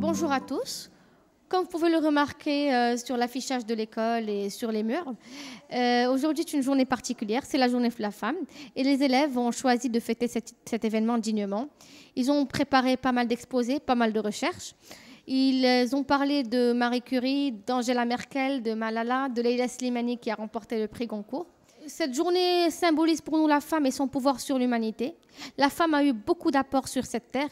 Bonjour à tous. Comme vous pouvez le remarquer sur l'affichage de l'école et sur les murs, aujourd'hui est une journée particulière, c'est la journée de la femme. Et les élèves ont choisi de fêter cet événement dignement. Ils ont préparé pas mal d'exposés, pas mal de recherches. Ils ont parlé de Marie Curie, d'Angela Merkel, de Malala, de Leila Slimani qui a remporté le prix Goncourt. Cette journée symbolise pour nous la femme et son pouvoir sur l'humanité. La femme a eu beaucoup d'apports sur cette terre.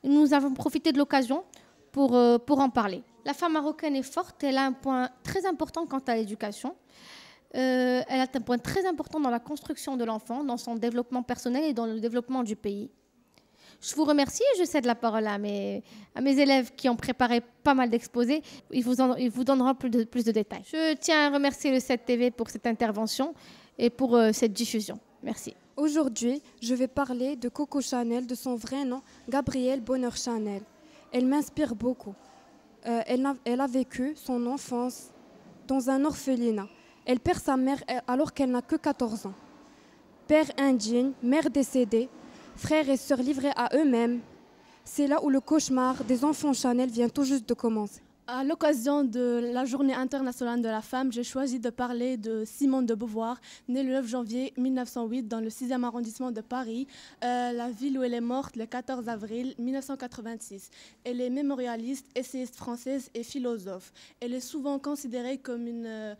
Nous avons profité de l'occasion pour en parler. La femme marocaine est forte, elle a un point très important quant à l'éducation. Elle a un point très important dans la construction de l'enfant, dans son développement personnel et dans le développement du pays. Je vous remercie et je cède la parole à mes élèves qui ont préparé pas mal d'exposés. Ils vous donneront plus de détails. Je tiens à remercier le 7TV pour cette intervention et pour cette diffusion. Merci. Aujourd'hui, je vais parler de Coco Chanel, de son vrai nom, Gabrielle Bonheur Chanel. Elle m'inspire beaucoup. Elle a vécu son enfance dans un orphelinat. Elle perd sa mère alors qu'elle n'a que 14 ans. Père indigne, mère décédée, frères et sœurs livrés à eux-mêmes. C'est là où le cauchemar des enfants Chanel vient tout juste de commencer. À l'occasion de la Journée internationale de la femme, j'ai choisi de parler de Simone de Beauvoir, née le 9 janvier 1908 dans le 6e arrondissement de Paris, la ville où elle est morte le 14 avril 1986. Elle est mémorialiste, essayiste française et philosophe. Elle est souvent considérée comme une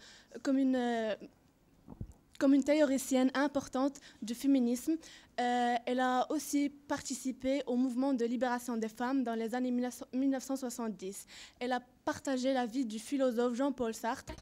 théoricienne importante du féminisme. Elle a aussi participé au mouvement de libération des femmes dans les années 1970. Elle a partagé la vie du philosophe Jean-Paul Sartre.